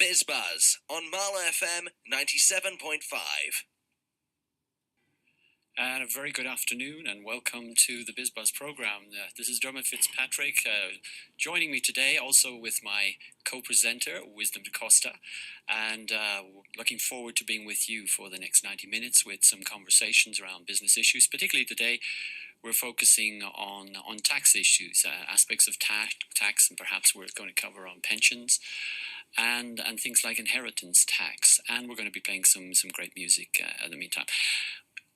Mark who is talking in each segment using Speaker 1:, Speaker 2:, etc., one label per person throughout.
Speaker 1: Biz Buzz on Marlow FM 97.5.
Speaker 2: And a very good afternoon and welcome to the Biz Buzz program. This is Dermot Fitzpatrick joining me today, also with my co-presenter, Wisdom to Costa, and looking forward to being with you for the next 90 minutes with some conversations around business issues. Particularly today, we're focusing on tax issues, aspects of tax, and perhaps we're going to cover on pensions and things like inheritance tax. And we're going to be playing some great music in the meantime.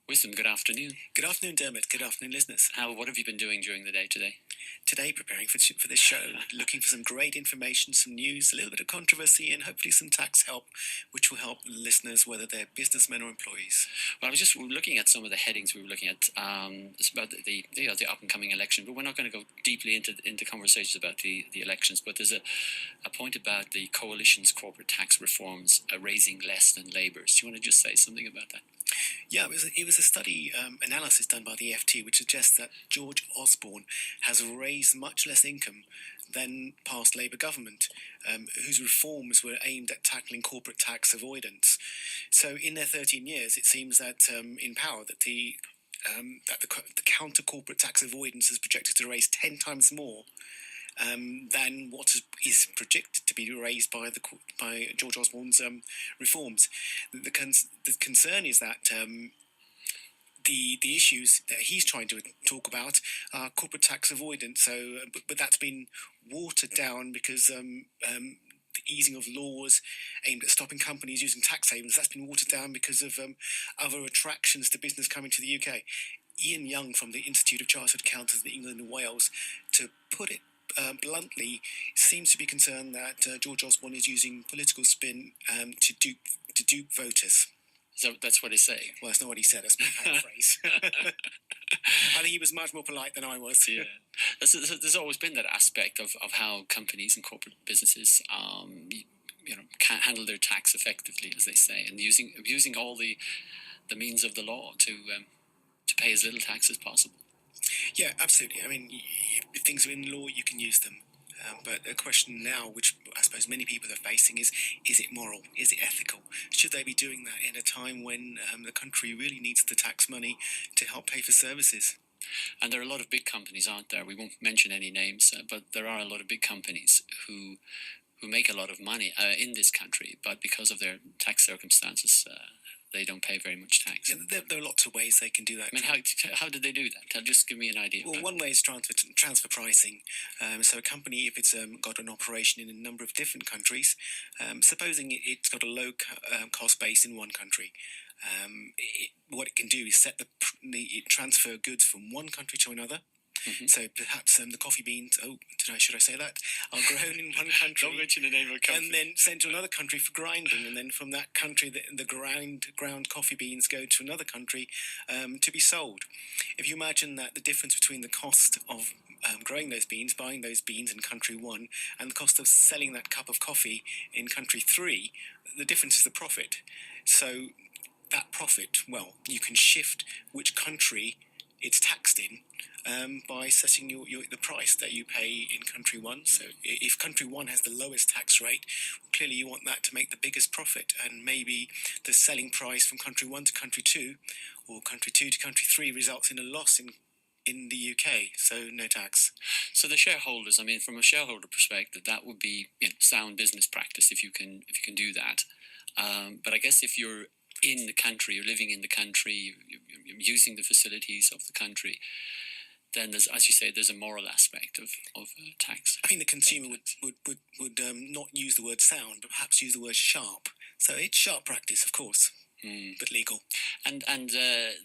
Speaker 2: Wisdom, good afternoon.
Speaker 3: Good afternoon, Dermot. Good afternoon, listeners.
Speaker 2: What have you been doing during the day today?
Speaker 3: Today, preparing for this show, looking for some great information, some news, a little bit of controversy, and hopefully some tax help, which will help listeners, whether they're businessmen or employees.
Speaker 2: Well, I was just looking at some of the headings we were looking at. It's about the up-and-coming election, but we're not going to go deeply into conversations about the elections. But there's a point about the coalition's corporate tax reforms raising less than Labour's. Do you want to just say something about that?
Speaker 3: Yeah, it was a study analysis done by the FT, which suggests that George Osborne has raised much less income than past Labour government, whose reforms were aimed at tackling corporate tax avoidance. So in their 13 years, it seems that in power, that the counter corporate tax avoidance is projected to raise 10 times more than what is projected to be raised by George Osborne's reforms. The concern is that the issues that he's trying to talk about are corporate tax avoidance. So, but that's been watered down because the easing of laws aimed at stopping companies using tax havens, that's been watered down because of other attractions to business coming to the UK. Ian Young from the Institute of Chartered Accountants in England and Wales, to put it bluntly, seems to be concerned that George Osborne is using political spin to dupe voters.
Speaker 2: So that's what he's saying.
Speaker 3: Well, that's not what he said. That's my paraphrase. I think he was much more polite than I was.
Speaker 2: Yeah, there's always been that aspect of how companies and corporate businesses, can't handle their tax effectively, as they say, and using all the means of the law to pay as little tax as possible.
Speaker 3: Yeah, absolutely. I mean, if things are in law, you can use them. But a question now, which I suppose many people are facing, is it moral? Is it ethical? Should they be doing that in a time when the country really needs the tax money to help pay for services?
Speaker 2: And there are a lot of big companies, aren't there? We won't mention any names, but there are a lot of big companies who make a lot of money in this country, but because of their tax circumstances, they don't pay very much tax.
Speaker 3: Yeah, there are lots of ways they can do that.
Speaker 2: I mean, how did they do that? Just give me an idea.
Speaker 3: Well, one way is transfer pricing. So a company, if it's got an operation in a number of different countries, supposing it's got a low cost base in one country, what it can do is transfer goods from one country to another. Mm-hmm. So perhaps the coffee beans, should I say that, are grown in one country.
Speaker 2: Don't mention the name of a country.
Speaker 3: And then sent to another country for grinding, and then from that country the ground coffee beans go to another country to be sold. If you imagine that the difference between the cost of growing those beans, buying those beans in country 1, and the cost of selling that cup of coffee in country 3, the difference is the profit. So that profit, well, you can shift which country it's taxed in by setting the price that you pay in country 1. So if country 1 has the lowest tax rate, clearly you want that to make the biggest profit, and maybe the selling price from country 1 to country 2, or country 2 to country 3, results in a loss in the UK, so no tax.
Speaker 2: So the shareholders, I mean, from a shareholder perspective, that would be sound business practice if you can do that. But I guess if you're in the country, you're living in the country, you're using the facilities of the country, then there's, as you say, there's a moral aspect of tax.
Speaker 3: I think the consumer would not use the word sound, but perhaps use the word sharp. So it's sharp practice, of course, but legal.
Speaker 2: And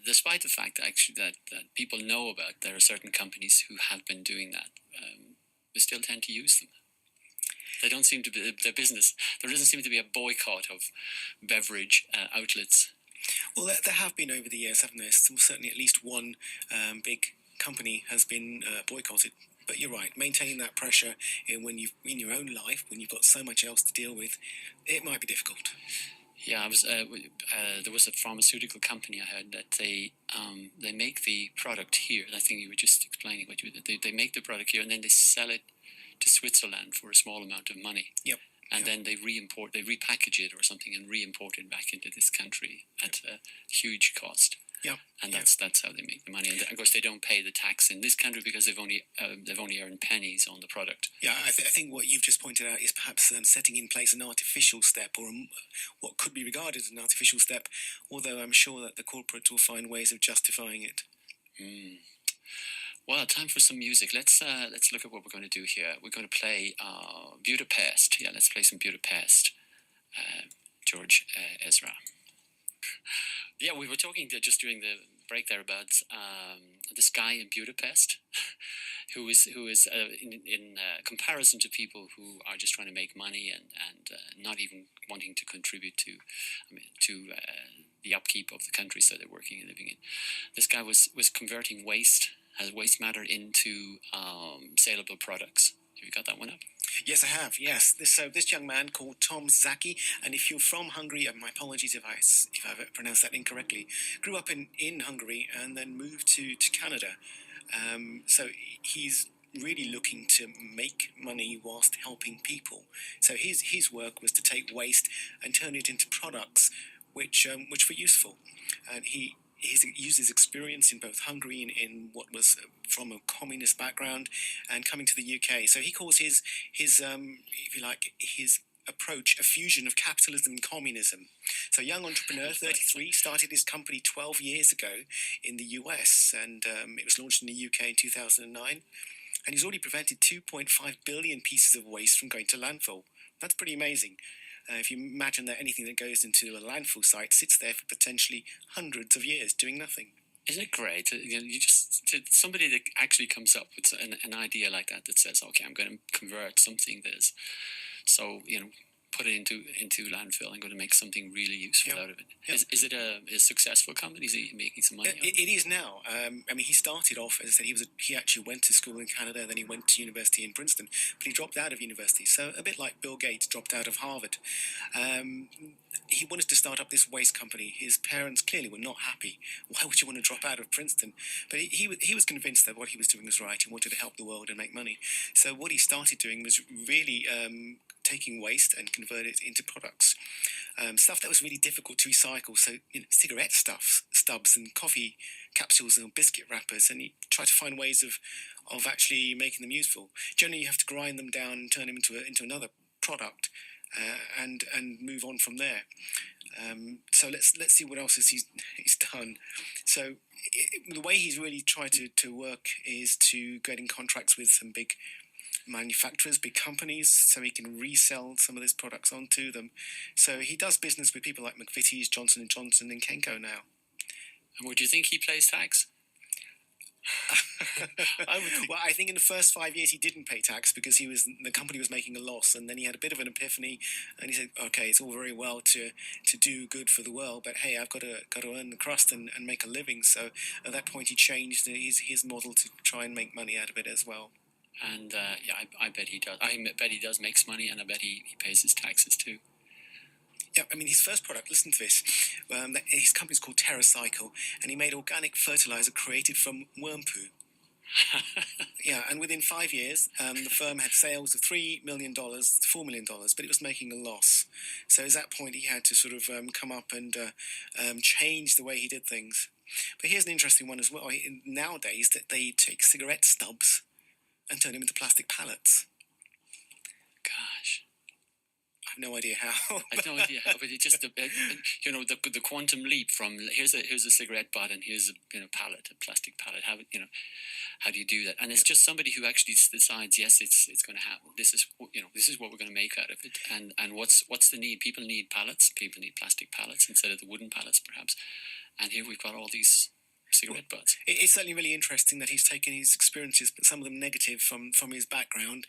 Speaker 2: despite the fact that people know about, there are certain companies who have been doing that, they still tend to use them. They don't seem to be their business. There doesn't seem to be a boycott of beverage outlets.
Speaker 3: Well, there have been over the years, haven't there? Certainly at least one big company has been boycotted. But you're right, maintaining that pressure in your own life, when you've got so much else to deal with, it might be difficult.
Speaker 2: Yeah, there was a pharmaceutical company I heard that they make the product here. I think you were just explaining what they make the product here, and then they sell it to Switzerland for a small amount of money.
Speaker 3: Yep.
Speaker 2: and then they repackage it or something and re-import it back into this country at a huge cost.
Speaker 3: Yeah,
Speaker 2: and that's how they make the money. And of course, they don't pay the tax in this country because they've only earned pennies on the product.
Speaker 3: Yeah, I think what you've just pointed out is perhaps setting in place an artificial step, or what could be regarded as an artificial step. Although I'm sure that the corporates will find ways of justifying it.
Speaker 2: Well, time for some music. Let's look at what we're going to do here. We're going to play Budapest. Yeah, let's play some Budapest. George Ezra. Yeah, we were talking just during the break there about this guy in Budapest, who is in comparison to people who are just trying to make money and not even wanting to contribute to the upkeep of the countries that they're working and living in. This guy was converting waste matter into saleable products. Have you got that one up?
Speaker 3: Yes, I have. Yes, this young man called Tom Zaki, and if you're from Hungary, my apologies if I've pronounced that incorrectly, grew up in Hungary and then moved to Canada. So he's really looking to make money whilst helping people. So his work was to take waste and turn it into products which were useful, and he used his experience in both Hungary and in what was from a communist background and coming to the UK. So he calls his if you like, his approach a fusion of capitalism and communism. So a young entrepreneur, 33, started his company 12 years ago in the US, and it was launched in the UK in 2009. And he's already prevented 2.5 billion pieces of waste from going to landfill. That's pretty amazing. If you imagine that anything that goes into a landfill site sits there for potentially hundreds of years doing nothing.
Speaker 2: Isn't it great? Somebody that actually comes up with an idea like that says, okay, I'm going to convert something that is so, put it into landfill. I'm going to make something really useful out of it. Yep. Is it a successful company? Is he making some money?
Speaker 3: It is now. He started off, as I said, he actually went to school in Canada, then he went to university in Princeton, but he dropped out of university. So a bit like Bill Gates dropped out of Harvard. He wanted to start up this waste company. His parents clearly were not happy. Why would you want to drop out of Princeton? But he was convinced that what he was doing was right. He wanted to help the world and make money. So what he started doing was really taking waste and convert it into products. Stuff that was really difficult to recycle. So cigarette stubs and coffee capsules and biscuit wrappers. And he tried to find ways of actually making them useful. Generally, you have to grind them down and turn them into another product. And move on from there. So let's see what else he's done. So the way he's really tried to work is to get in contracts with some big manufacturers, big companies, so he can resell some of his products onto them. So he does business with people like McVitie's, Johnson & Johnson and Kenco now.
Speaker 2: And what do you think he pays tax?
Speaker 3: I think in the first 5 years he didn't pay tax because the company was making a loss, and then he had a bit of an epiphany and he said, okay, it's all very well to do good for the world, but hey, I've got to earn the crust and make a living. So at that point he changed his model to try and make money out of it as well.
Speaker 2: And I bet he does. I bet he does makes money, and I bet he pays his taxes too.
Speaker 3: Yeah, his first product, listen to this, his company's called TerraCycle, and he made organic fertilizer created from worm poo. Yeah, and within 5 years, the firm had sales of $3 million to $4 million, but it was making a loss. So at that point, he had to sort of come up and change the way he did things. But here's an interesting one as well. Nowadays, that they take cigarette stubs and turn them into plastic pallets.
Speaker 2: Gosh.
Speaker 3: I have no idea how.
Speaker 2: I have no idea how, but it's just the quantum leap from here's a cigarette butt and here's a pallet, a plastic pallet. How do you do that? And it's just somebody who actually decides, yes, it's going to happen. This is what we're going to make out of it. And what's the need? People need pallets. People need plastic pallets instead of the wooden pallets, perhaps. And here we've got all these cigarette butts.
Speaker 3: It's certainly really interesting that he's taken his experiences, but some of them negative from his background,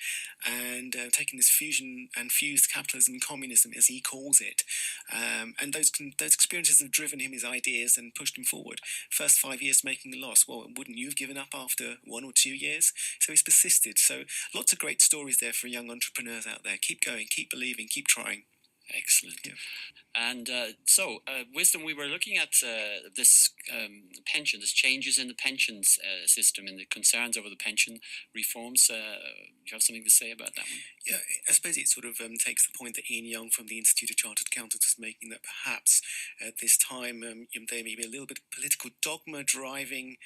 Speaker 3: and taking this fusion and fused capitalism and communism, as he calls it. And those experiences have driven him his ideas and pushed him forward. First 5 years making a loss. Well, wouldn't you have given up after 1 or 2 years? So he's persisted. So lots of great stories there for young entrepreneurs out there. Keep going, keep believing, keep trying.
Speaker 2: Excellent.
Speaker 3: Yeah.
Speaker 2: And Wisdom, we were looking at this pension, this changes in the pensions system and the concerns over the pension reforms. Do you have something to say about that one?
Speaker 3: Yeah, I suppose it sort of takes the point that Ian Young from the Institute of Chartered Accountants is making, that perhaps at this time there may be a little bit of political dogma driving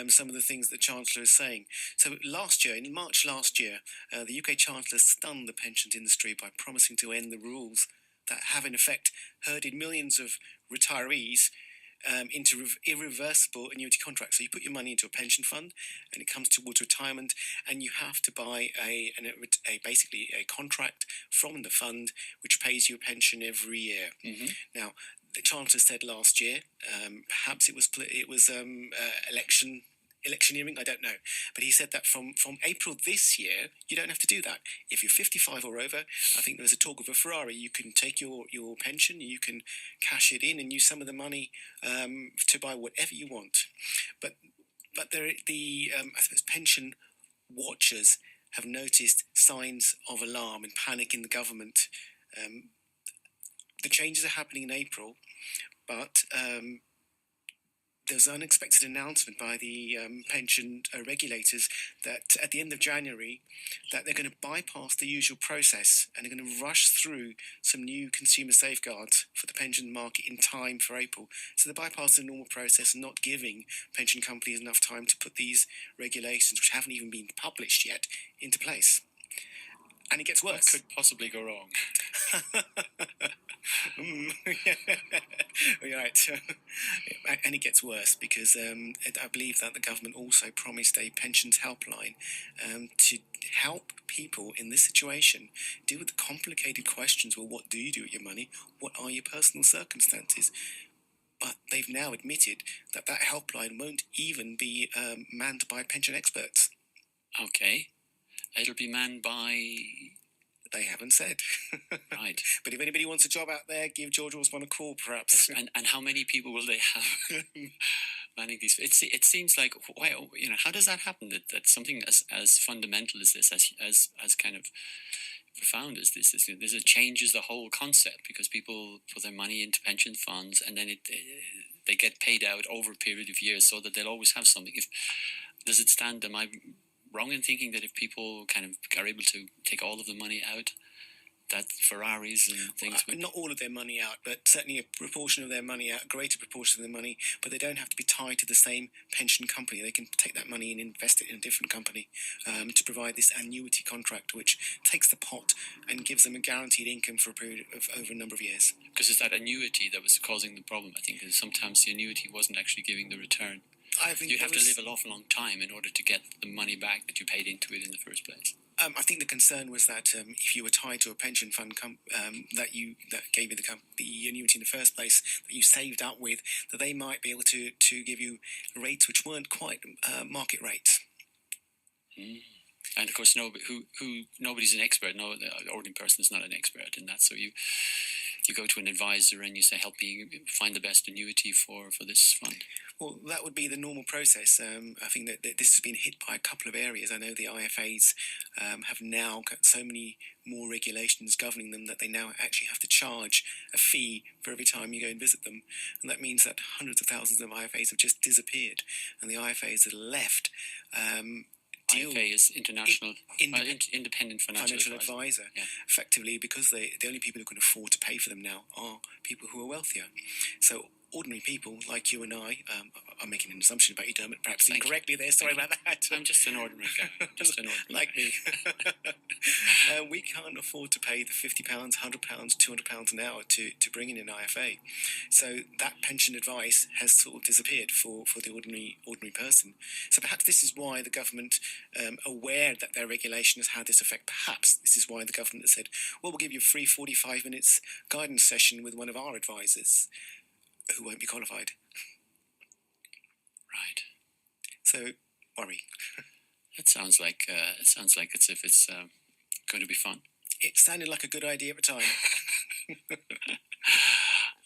Speaker 3: some of the things the Chancellor is saying. So last year, in March last year, the UK Chancellor stunned the pensions industry by promising to end the rules that have in effect herded millions of retirees into irreversible annuity contracts. So you put your money into a pension fund, and it comes towards retirement, and you have to buy basically a contract from the fund which pays you a pension every year.
Speaker 2: Mm-hmm.
Speaker 3: Now, the Chancellor said last year, perhaps it was electioneering, I don't know. But he said that from April this year, you don't have to do that. If you're 55 or over, I think there's a talk of a Ferrari. You can take your pension, you can cash it in and use some of the money to buy whatever you want. But I suppose pension watchers have noticed signs of alarm and panic in the government. The changes are happening in April, but there's an unexpected announcement by the pension regulators that at the end of January that they're going to bypass the usual process and they're going to rush through some new consumer safeguards for the pension market in time for April. So they're bypassing the normal process and not giving pension companies enough time to put these regulations, which haven't even been published yet, into place. And it gets worse.
Speaker 2: What could possibly go wrong?
Speaker 3: Right. And it gets worse because I believe that the government also promised a pensions helpline to help people in this situation deal with the complicated questions. Well, what do you do with your money? What are your personal circumstances? But they've now admitted that helpline won't even be manned by pension experts.
Speaker 2: Okay. It'll be manned by...
Speaker 3: They haven't said.
Speaker 2: Right.
Speaker 3: But if anybody wants a job out there, give George Osborne a call, perhaps.
Speaker 2: And how many people will they have manning these? It seems like, well, how does that happen? That something as fundamental as this, as kind of profound as this it changes the whole concept, because people put their money into pension funds and then they get paid out over a period of years so that they'll always have something. Does it stand? Am I wrong in thinking that if people kind of are able to take all of the money out, that Ferraris and things would...
Speaker 3: Not all of their money out, but certainly a proportion of their money out, a greater proportion of their money, but they don't have to be tied to the same pension company. They can take that money and invest it in a different company to provide this annuity contract, which takes the pot and gives them a guaranteed income for a period of over a number of years.
Speaker 2: Because it's that annuity that was causing the problem, I think, because sometimes the annuity wasn't actually giving the return.
Speaker 3: I think
Speaker 2: you have to live an awful long time in order to get the money back that you paid into it in the first place.
Speaker 3: I think the concern was that if you were tied to a pension fund that gave you the annuity in the first place, that you saved up with, that they might be able to give you rates which weren't quite market rates.
Speaker 2: Mm. And of course, nobody's an expert. No, the ordinary person is not an expert in that. So you go to an advisor and you say, help me find the best annuity for this fund. Well,
Speaker 3: that would be the normal process. I think that this has been hit by a couple of areas. I know the IFAs have now got so many more regulations governing them that they now actually have to charge a fee for every time you go and visit them. And that means that hundreds of thousands of IFAs have just disappeared. And the IFAs that are left...
Speaker 2: IFA is International Independent Financial Advisor.
Speaker 3: Yeah. Effectively, because the only people who can afford to pay for them now are people who are wealthier. So ordinary people like you and I, I'm making an assumption about you, Dermot, perhaps incorrectly there, sorry about that.
Speaker 2: I'm just an ordinary guy,
Speaker 3: like me. We can't afford to pay the £50, £100, £200 an hour to bring in an IFA. So that pension advice has sort of disappeared for the ordinary person. So perhaps this is why the government, aware that their regulation has had this effect, perhaps this is why the government has said, well, we'll give you a free 45 minutes guidance session with one of our advisors, who won't be qualified.
Speaker 2: Right.
Speaker 3: So, worry.
Speaker 2: It sounds like it's if it's going to be fun.
Speaker 3: It sounded like a good idea at the time.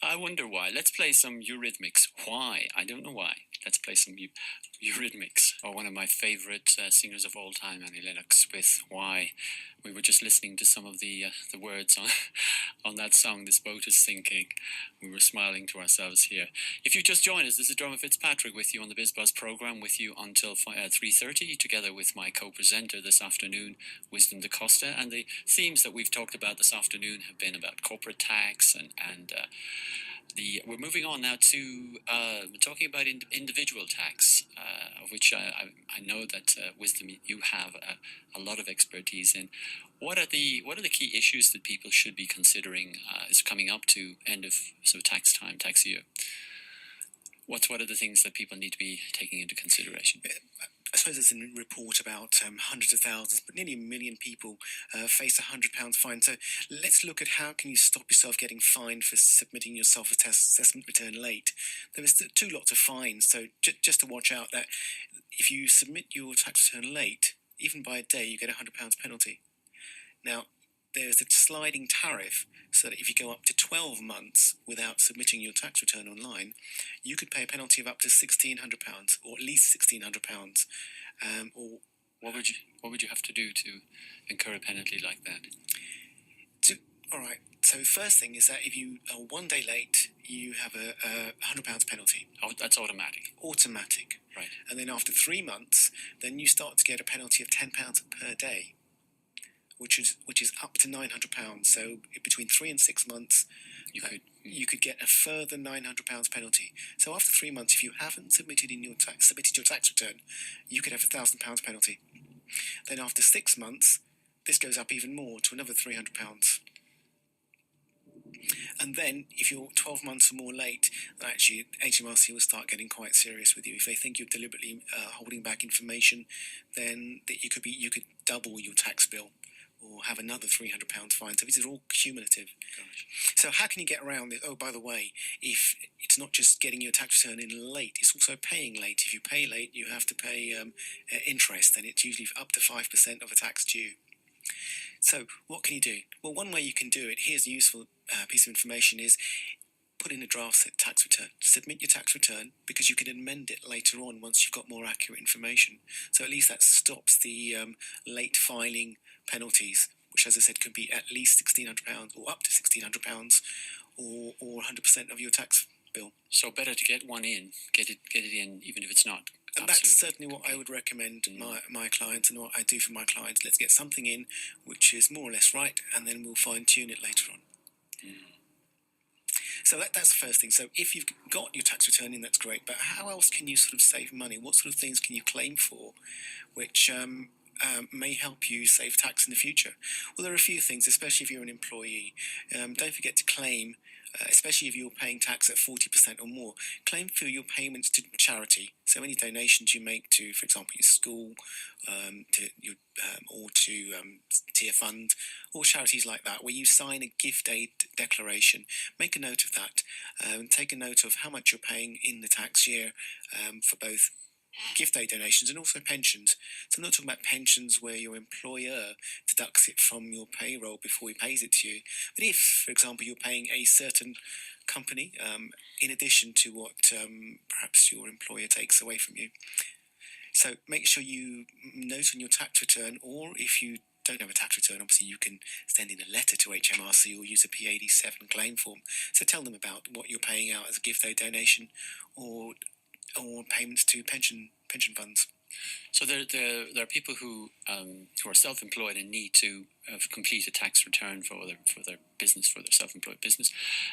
Speaker 2: I wonder why. Let's play some Eurythmics. Why? I don't know why. let's play some Eurythmics, or one of my favourite singers of all time, Annie Lennox, with Why. We were just listening to some of the words on that song, This Boat is Sinking. We were smiling to ourselves here. If you just joined us, this is Dermot Fitzpatrick with you on the Biz Buzz programme, with you until 3:30, together with my co-presenter this afternoon, Wisdom de Costa. And the themes that we've talked about this afternoon have been about corporate tax and we're moving on now to talking about individual tax, of which I know that Wisdom, you have a lot of expertise in. What are the key issues that people should be considering is coming up to end of tax time, tax year? What are the things that people need to be taking into consideration?
Speaker 3: I suppose there's a report about hundreds of thousands, but nearly 1 million people face £100 fine. So let's look at how can you stop yourself getting fined for submitting your self-assessment return late. There is 2 lots of fines, so just to watch out that if you submit your tax return late, even by a day, you get a £100 penalty. Now, there's a sliding tariff, so that if you go up to 12 months without submitting your tax return online, you could pay a penalty of up to £1,600, or at least £1,600. Or
Speaker 2: what would you have to do to incur a penalty like that?
Speaker 3: All right. So first thing is that if you are 1 day late, you have a £100 penalty.
Speaker 2: Oh, that's automatic.
Speaker 3: Automatic.
Speaker 2: Right.
Speaker 3: And then after 3 months, then you start to get a penalty of £10 per day, which is up to £900. So between 3 and 6 months, you could get a further £900 penalty. So after 3 months, if you haven't submitted your tax return, you could have a £1,000 penalty. Then after 6 months, this goes up even more to another £300. And then, if you're 12 months or more late, actually HMRC will start getting quite serious with you. If they think you're deliberately holding back information, then you could double your tax bill, or have another £300 fine. So these are all cumulative.
Speaker 2: Gosh.
Speaker 3: So how can you get around it? Oh, by the way, if it's not just getting your tax return in late, it's also paying late. If you pay late, you have to pay interest, and it's usually up to 5% of the tax due. So what can you do? Well, one way you can do it, here's a useful piece of information, is put in a draft tax return. Submit your tax return, because you can amend it later on once you've got more accurate information. So at least that stops the late filing penalties, which, as I said, could be at least £1,600 or up to £1,600, or 100% of your tax bill.
Speaker 2: So better to get one in, get it in, even if it's not.
Speaker 3: And that's certainly what I would recommend my clients, and what I do for my clients. Let's get something in which is more or less right, and then we'll fine-tune it later on. So that's the first thing. So if you've got your tax return in, that's great. But how else can you sort of save money? What sort of things can you claim for which may help you save tax in the future? Well, there are a few things, especially if you're an employee. Don't forget to claim, especially if you're paying tax at 40% or more, claim for your payments to charity. So any donations you make to, for example, your school, or to your fund, or charities like that, where you sign a gift aid declaration. Make a note of that. Take a note of how much you're paying in the tax year for both gift aid donations and also pensions. So I'm not talking about pensions where your employer deducts it from your payroll before he pays it to you. But if, for example, you're paying a certain company in addition to what perhaps your employer takes away from you. So make sure you note on your tax return, or if you don't have a tax return, obviously you can send in a letter to HMRC or use a P87 claim form. So tell them about what you're paying out as a gift aid donation or payments to pension funds.
Speaker 2: So there are people who are self-employed and need to complete a tax return for their business, for their self-employed business,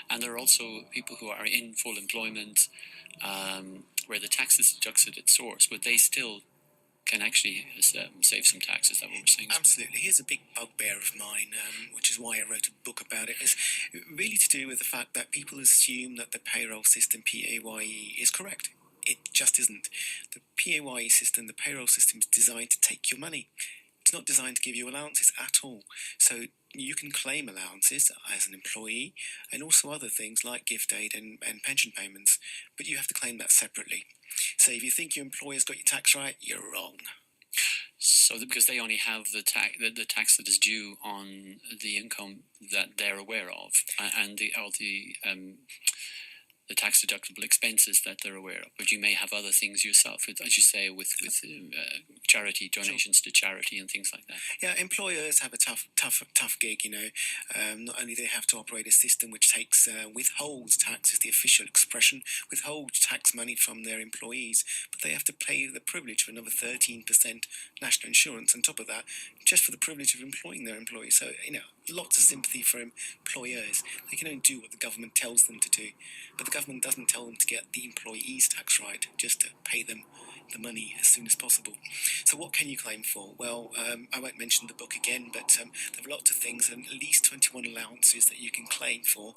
Speaker 2: and there are also people who are in full employment where the tax is deducted at source, but they still can actually save some tax. Is that what we're saying?
Speaker 3: Absolutely. Here's a big bugbear of mine, which is why I wrote a book about it. It's really to do with the fact that people assume that the payroll system, PAYE, is correct. It just isn't. The PAYE system, the payroll system, is designed to take your money. It's not designed to give you allowances at all. So you can claim allowances as an employee, and also other things like gift aid and pension payments, but you have to claim that separately. So if you think your employer's got your tax right, you're wrong.
Speaker 2: So because they only have the tax that is due on the income that they're aware of, and the the tax deductible expenses that they're aware of. But you may have other things yourself, as you say, with charity donations to charity and things like that.
Speaker 3: Yeah, employers have a tough gig. Not only they have to operate a system which takes withholds tax is the official expression, withholds tax money from their employees, but they have to pay the privilege of another 13% national insurance on top of that, just for the privilege of employing their employees. So lots of sympathy for employers. They can only do what the government tells them to do, but the government doesn't tell them to get the employees' tax right, just to pay them the money as soon as possible. So what can you claim for? Well, I won't mention the book again, but there are lots of things, and at least 21 allowances that you can claim for,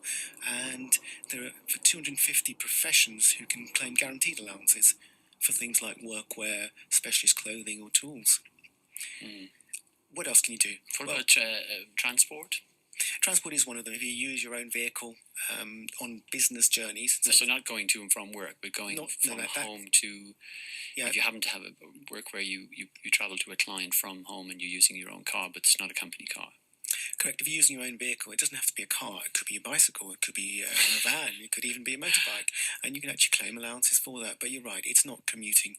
Speaker 3: and there are for 250 professions who can claim guaranteed allowances for things like workwear, specialist clothing or tools. What else can you do?
Speaker 2: What about transport?
Speaker 3: Transport is one of them. If you use your own vehicle on business journeys.
Speaker 2: So not going to and from work, but going from home to... Yeah. If you happen to have a work where you travel to a client from home and you're using your own car, but it's not a company car.
Speaker 3: Correct. If you're using your own vehicle, it doesn't have to be a car. It could be a bicycle. It could be a van. It could even be a motorbike. And you can actually claim allowances for that. But you're right. It's not commuting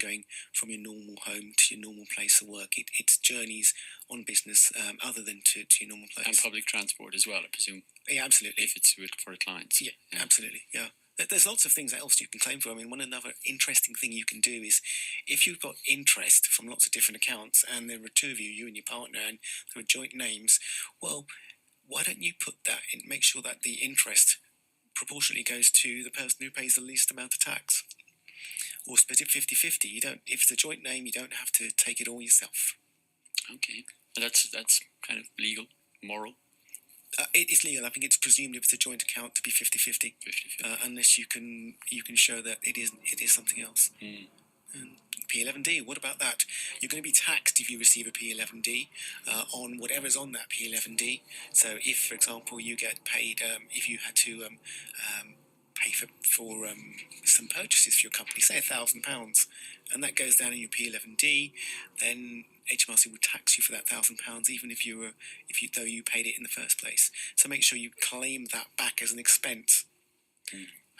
Speaker 3: going from your normal home to your normal place of work. It's journeys on business other than to your normal place.
Speaker 2: And public transport as well, I presume.
Speaker 3: Yeah, absolutely.
Speaker 2: If it's for clients.
Speaker 3: Yeah, absolutely. Yeah. There's lots of things else you can claim for. I mean, one another interesting thing you can do is if you've got interest from lots of different accounts and there are two of you and your partner, and there are joint names, well, why don't you put that in, make sure that the interest proportionally goes to the person who pays the least amount of tax? Or split it 50-50. If it's a joint name, you don't have to take it all yourself.
Speaker 2: Okay. That's kind of legal, moral.
Speaker 3: It is legal. I think it's presumed if it's a joint account to be 50-50, unless you can show that it is something else. P11D, what about that? You're going to be taxed if you receive a P11D on whatever's on that P11D. So if, for example, you get paid, if you had to pay for some purchases for your company, say £1,000, and that goes down in your P11D, then HMRC would tax you for that £1,000, even though you paid it in the first place. So make sure you claim that back as an expense,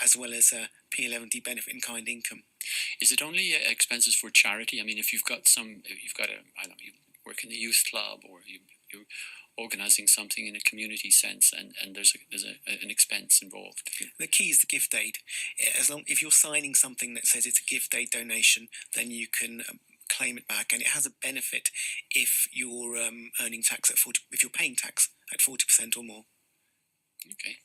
Speaker 3: as well as a P11D benefit in kind income.
Speaker 2: Is it only expenses for charity? I mean, if you work in a youth club, or you're organising something in a community sense, and there's an expense involved.
Speaker 3: The key is the gift aid. If you're signing something that says it's a gift aid donation, then you can claim it back, and it has a benefit if you're earning tax at 40%, if you're paying tax at 40% or more.
Speaker 2: Okay.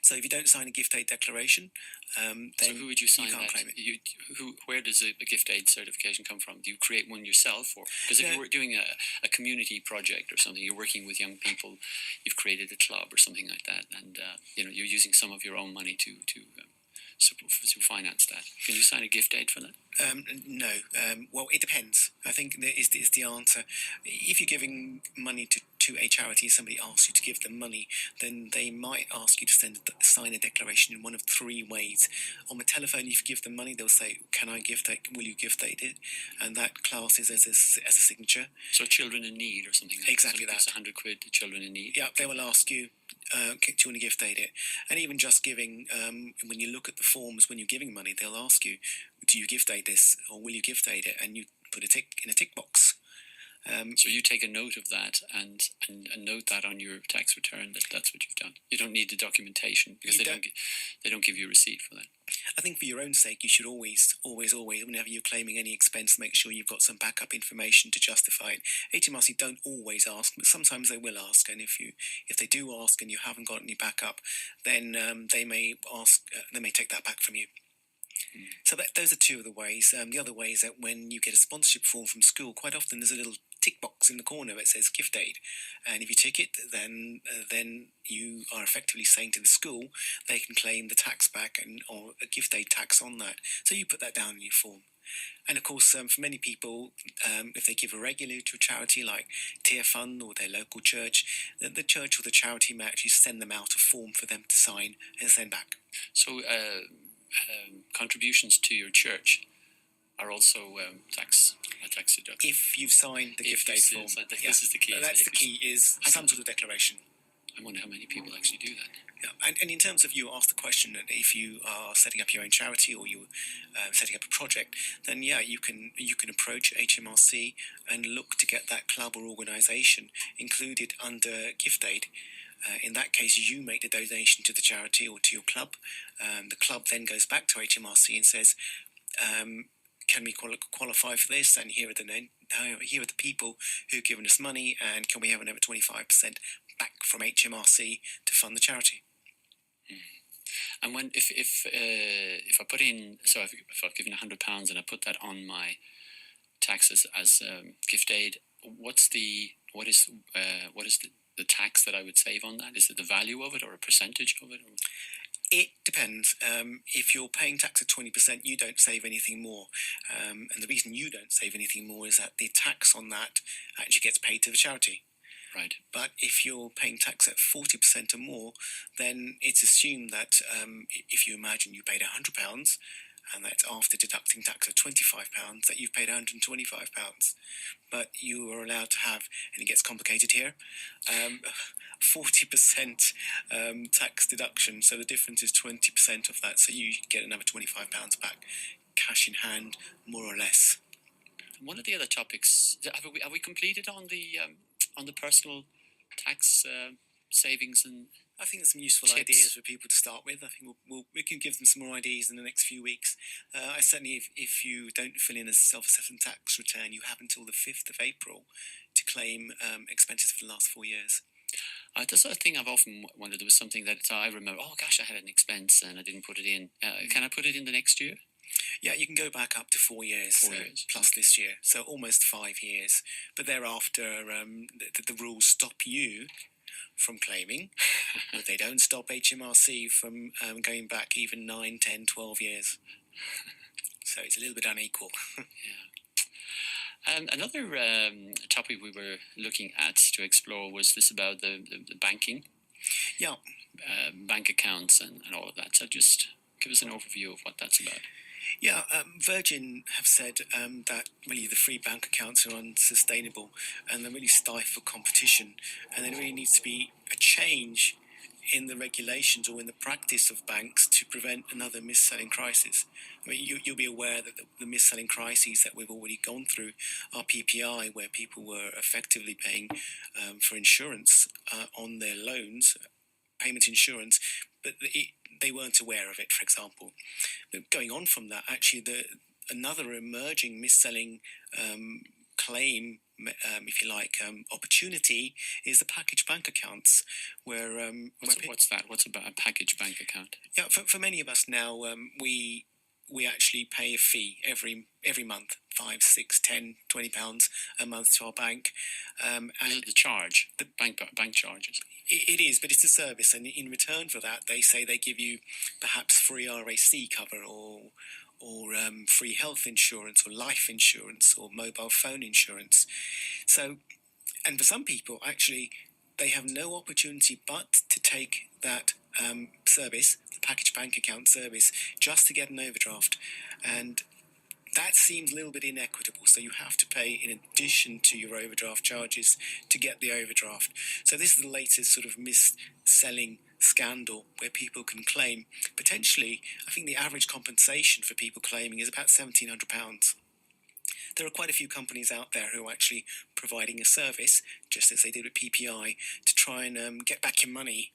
Speaker 3: So if you don't sign a gift aid declaration, then
Speaker 2: so who would you sign
Speaker 3: you can't
Speaker 2: that?
Speaker 3: claim it.
Speaker 2: Where does a gift aid certification come from? Do you create one yourself, or because if you were doing a community project or something, you're working with young people, you've created a club or something like that, and you're using some of your own money to finance that. Can you sign a gift aid for that?
Speaker 3: No. Well, it depends. I think is the answer. If you're giving money to a charity, somebody asks you to give them money, then they might ask you to sign a declaration in one of three ways. On the telephone, if you give them money, they'll say, "Can I gift aid? Will you gift aid it?" And that classes as a signature.
Speaker 2: So children in need or something. Like
Speaker 3: exactly that.
Speaker 2: It's £100 to children in need.
Speaker 3: Yeah, they will ask you, do you want to gift aid it? And even just giving, when you look at the forms when you're giving money, they'll ask you, do you gift aid this, or will you gift aid it? And you put a tick in a tick box.
Speaker 2: So you take a note of that and note that on your tax return that's what you've done. You don't need the documentation because they don't give you a receipt for that.
Speaker 3: I think for your own sake, you should always, whenever you're claiming any expense, make sure you've got some backup information to justify it. HMRC don't always ask, but sometimes they will ask. And if they do ask and you haven't got any backup, then they may take that back from you. So those are two of the ways. The other way is that when you get a sponsorship form from school, quite often there's a little tick box in the corner that says gift aid, and if you tick it, then you are effectively saying to the school they can claim the tax back or a gift aid tax on that. So you put that down in your form. And of course, for many people, if they give regularly to a charity like Tier Fund or their local church, the church or the charity may actually send them out a form for them to sign and send back.
Speaker 2: So contributions to your church are also tax deductible.
Speaker 3: If you've signed the gift aid form.
Speaker 2: This is the key.
Speaker 3: That's the key, is some sort of declaration.
Speaker 2: I wonder how many people actually do that.
Speaker 3: Yeah, and in terms of, you asked the question that if you are setting up your own charity or you setting up a project, then you can approach HMRC and look to get that club or organisation included under gift aid. In that case, you make the donation to the charity or to your club. The club then goes back to HMRC and says, can we qualify for this? And here are the people who've given us money, and can we have another 25% back from HMRC to fund the charity?
Speaker 2: And when if I put in, so if I've given £100 and I put that on my taxes as gift aid, what is the tax that I would save on that? Is it the value of it or a percentage of it?
Speaker 3: It depends. If you're paying tax at 20%, you don't save anything more. And the reason you don't save anything more is that the tax on that actually gets paid to the charity.
Speaker 2: Right.
Speaker 3: But if you're paying tax at 40% or more, then it's assumed that if you imagine you paid £100, and that's after deducting tax of £25, that you've paid £125. But you are allowed to have, and it gets complicated here, 40% tax deduction. So the difference is 20% of that. So you get another £25 back, cash in hand, more or less.
Speaker 2: One of the other topics, have we completed on the personal tax savings and?
Speaker 3: I think there's some useful
Speaker 2: tips.
Speaker 3: Ideas for people to start with. I think we can give them some more ideas in the next few weeks. I certainly, if you don't fill in a self-assessment tax return, you have until the 5th of April to claim expenses for the last 4 years.
Speaker 2: That's a thing I've often wondered. There was something that I remember, oh gosh, I had an expense and I didn't put it in. Can I put it in the next year?
Speaker 3: Yeah, you can go back up to 4 years,
Speaker 2: 4 years.
Speaker 3: Plus this year, so almost 5 years. But thereafter, the rules stop you from claiming, but they don't stop HMRC from going back even 9, 10, 12 years. So it's a little bit unequal.
Speaker 2: Yeah. Another topic we were looking at to explore was this about the banking.
Speaker 3: Yeah.
Speaker 2: Bank accounts and all of that. So just give us an overview of what that's about.
Speaker 3: Yeah, Virgin have said that really the free bank accounts are unsustainable and they really stifle competition, and there really needs to be a change in the regulations or in the practice of banks to prevent another mis-selling crisis. I mean, you'll be aware that the mis-selling crises that we've already gone through are PPI, where people were effectively paying for insurance on their loans, payment insurance, but they weren't aware of it, for example. But going on from that, actually, another emerging mis-selling claim, if you like, opportunity is the package bank accounts, where
Speaker 2: what's that? What's about a package bank account?
Speaker 3: Yeah, for many of us now, we actually pay a fee every month, 5, 6, 10, £20 a month to our bank.
Speaker 2: And is it the charge? The bank charges?
Speaker 3: It is, but it's a service, and in return for that, they say they give you perhaps free RAC cover or free health insurance or life insurance or mobile phone insurance. So, and for some people, actually, they have no opportunity but to take that service, the package bank account service, just to get an overdraft. And that seems a little bit inequitable. So you have to pay in addition to your overdraft charges to get the overdraft. So this is the latest sort of mis-selling scandal where people can claim potentially, I think the average compensation for people claiming is about £1,700. There are quite a few companies out there who are actually providing a service, just as they did with PPI, to try and get back your money,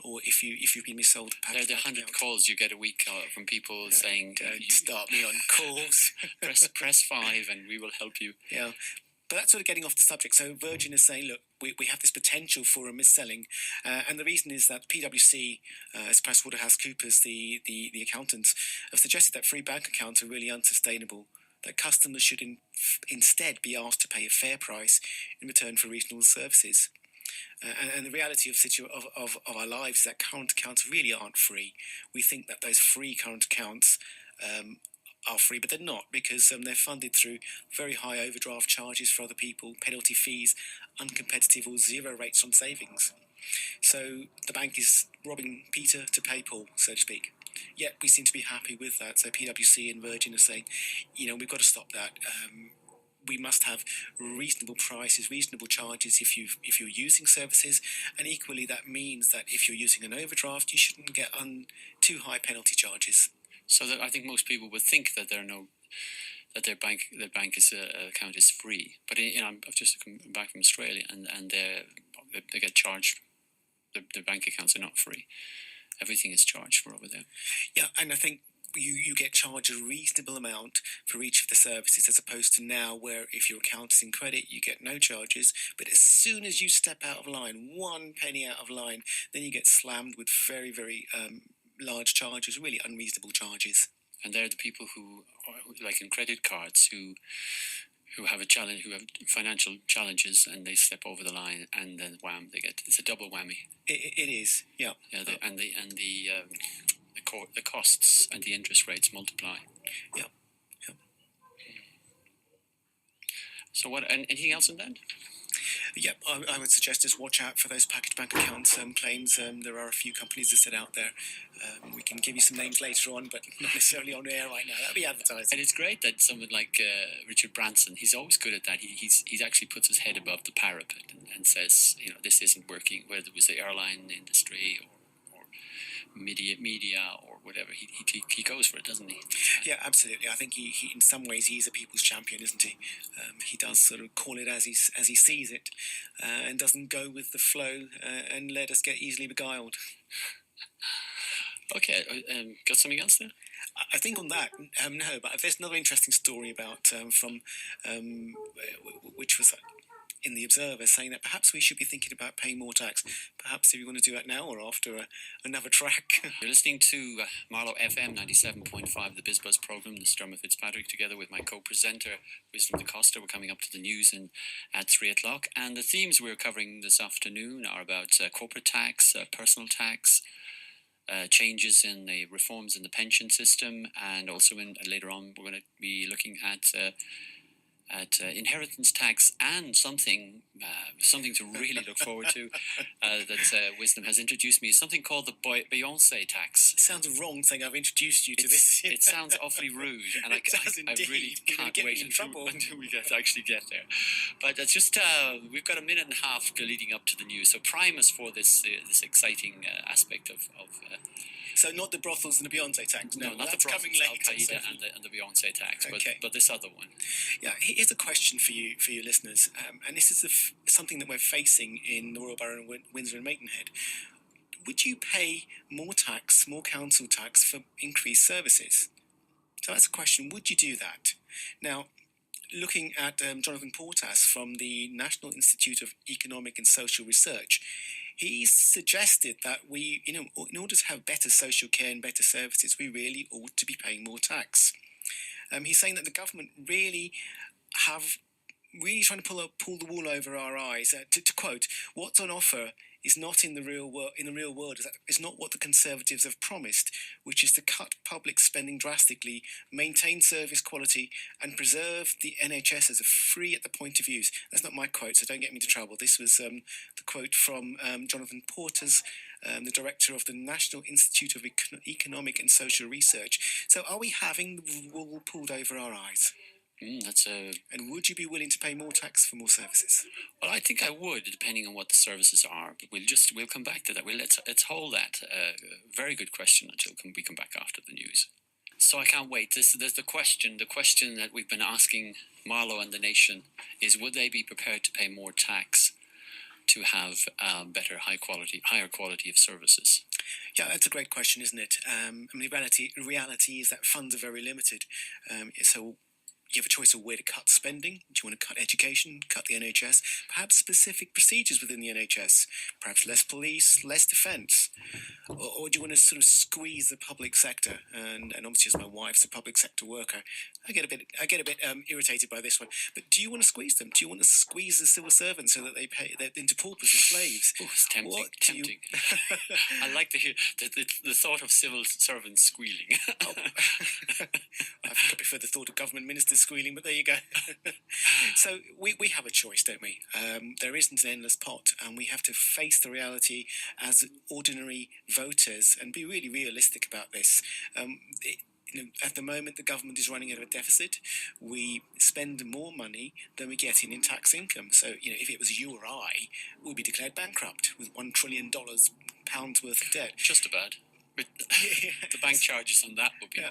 Speaker 3: or if you've been missold.
Speaker 2: There are the 100 calls you get a week from people saying,
Speaker 3: "Don't start me on calls.
Speaker 2: press 5 and we will help you."
Speaker 3: Yeah. But that's sort of getting off the subject. So Virgin is saying, look, we have this potential for a mis-selling. And the reason is that PwC, as PricewaterhouseCoopers, the accountants, have suggested that free bank accounts are really unsustainable, that customers should instead be asked to pay a fair price in return for reasonable services. And the reality of our lives is that current accounts really aren't free. We think that those free current accounts are free, but they're not, because they're funded through very high overdraft charges for other people, penalty fees, uncompetitive or zero rates on savings. So the bank is robbing Peter to pay Paul, so to speak. Yet we seem to be happy with that. So PwC and Virgin are saying, we've got to stop that. we must have reasonable prices, reasonable charges if you're using services, and equally that means that if you're using an overdraft, you shouldn't get too high penalty charges.
Speaker 2: So I think most people would think that their bank account is free, but I've just come back from Australia, and they get charged. Their bank accounts are not free. Everything is charged for over there.
Speaker 3: Yeah, and I think you get charged a reasonable amount for each of the services, as opposed to now where if your account is in credit, you get no charges. But as soon as you step out of line, 1 penny out of line, then you get slammed with very, very large charges, really unreasonable charges.
Speaker 2: And they're the people who are, like in credit cards, who have a challenge, who have financial challenges, and they step over the line, and then wham, it's a double whammy.
Speaker 3: It is, yeah.
Speaker 2: Yeah, the costs and the interest rates multiply.
Speaker 3: Yeah.
Speaker 2: So what? And anything else in that?
Speaker 3: Yeah, I would suggest just watch out for those package bank accounts claims. There are a few companies that sit out there. We can give you some names later on, but not necessarily on air right now. That'll be advertising.
Speaker 2: And it's great that someone like Richard Branson, he's always good at that. He's actually puts his head above the parapet and says, this isn't working, whether it was the airline industry or media or whatever. He goes for it, doesn't he?
Speaker 3: Yeah, absolutely. I think he in some ways he's a people's champion, isn't he? He does sort of call it as he sees it, and doesn't go with the flow and let us get easily beguiled.
Speaker 2: Okay, got something else there?
Speaker 3: I think on that, no, but there's another interesting story about from which was in the Observer, saying that perhaps we should be thinking about paying more tax. Perhaps if you want to do that now or after another track.
Speaker 2: You're listening to Marlow FM 97.5, the Biz Buzz program. This is Dermot Fitzpatrick together with my co-presenter, Wisdom Costa. We're coming up to the news at 3 o'clock. And the themes we're covering this afternoon are about corporate tax, personal tax, changes in the reforms in the pension system, and also later on we're going to be looking at inheritance tax, and something to really look forward to that Wisdom has introduced me is something called the Beyonce tax.
Speaker 3: It sounds wrong saying I've introduced you to this.
Speaker 2: It sounds awfully rude, and I really can't wait until we actually get there. But it's just we've got a minute and a half leading up to the news, so prime us for this exciting aspect of.
Speaker 3: So not the brothels and the Beyonce tax.
Speaker 2: No, not the brothels, Al-Qaeda and the Beyonce tax, but this other one.
Speaker 3: Yeah, here's a question for you listeners, and this is something that we're facing in the Royal Borough of Windsor and Maidenhead. Would you pay more council tax for increased services? So that's a question. Would you do that? Now, looking at Jonathan Portas from the National Institute of Economic and Social Research, he suggested that we, in order to have better social care and better services, we really ought to be paying more tax. He's saying that the government really trying to pull the wool over our eyes. To quote, "What's on offer is not in the real world. Is not what the Conservatives have promised, which is to cut public spending drastically, maintain service quality, and preserve the NHS as a free at the point of use." That's not my quote, so don't get me into trouble. This was the quote from Jonathan Portas, the director of the National Institute of Economic and Social Research. So, are we having the wool pulled over our eyes? And would you be willing to pay more tax for more services?
Speaker 2: Well, I think I would, depending on what the services are. But we'll come back to that. Let's hold that. Very good question until we come back after the news. So I can't wait. There's the question. The question that we've been asking Marlow and the nation is: would they be prepared to pay more tax to have higher quality of services?
Speaker 3: Yeah, that's a great question, isn't it? The reality is that funds are very limited. So you have a choice of where to cut spending. Do you want to cut education, cut the NHS, perhaps specific procedures within the NHS, perhaps less police, less defence, or do you want to sort of squeeze the public sector? And obviously, as my wife's a public sector worker, I get a bit irritated by this one. But do you want to squeeze them? Do you want to squeeze the civil servants so that they're into paupers and slaves?
Speaker 2: Oh, it's tempting. I like to hear the thought of civil servants squealing.
Speaker 3: I think I prefer the thought of government ministers squealing, but there you go. So we have a choice, don't we? There isn't an endless pot, and we have to face the reality as ordinary voters and be really realistic about this. at the moment, the government is running at a deficit. We spend more money than we get in tax income. So, if it was you or I, we'd be declared bankrupt with $1 trillion pounds worth of debt.
Speaker 2: Just about. But the bank charges on that would be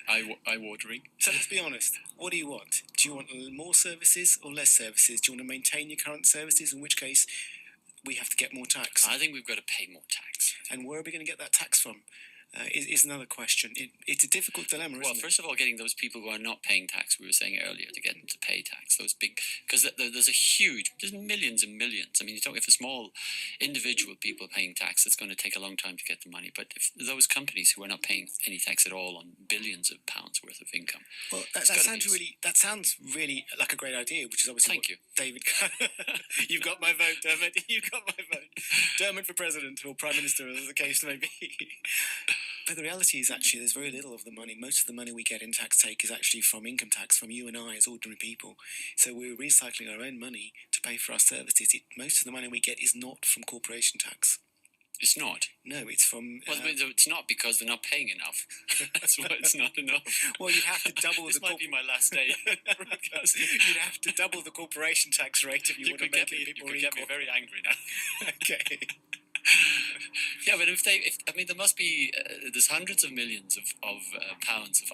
Speaker 2: eye-watering.
Speaker 3: So let's be honest. What do you want? Do you want more services or less services? Do you want to maintain your current services, in which case we have to get more tax?
Speaker 2: I think we've got to pay more tax.
Speaker 3: And where are we going to get that tax from? Is another question. It's a difficult dilemma, isn't it?
Speaker 2: Well, first of all, getting those people who are not paying tax, we were saying earlier, to get them to pay tax, those big, because there's millions and millions. I mean, if a small individual people paying tax, it's going to take a long time to get the money. But if those companies who are not paying any tax at all on billions of pounds worth of income,
Speaker 3: well, that sounds really like a great idea, which is obviously
Speaker 2: Thank you,
Speaker 3: David. You've got my vote, Dermot. You've got my vote. Dermot for president or prime minister, as the case may be. But the reality is actually there's very little of the money. Most of the money we get in tax take is actually from income tax, from you and I as ordinary people. So we're recycling our own money to pay for our services. Most of the money we get is not from corporation tax.
Speaker 2: It's not.
Speaker 3: No, it's from...
Speaker 2: Well, it's not because they're not paying enough. That's why it's not enough.
Speaker 3: Well, you'd have to double
Speaker 2: this might be my last day broadcasting.
Speaker 3: You'd have to double the corporation tax rate if you want to make it a bit more
Speaker 2: equal. You could get me very angry now.
Speaker 3: Okay.
Speaker 2: Yeah, but there must be there's hundreds of millions of pounds of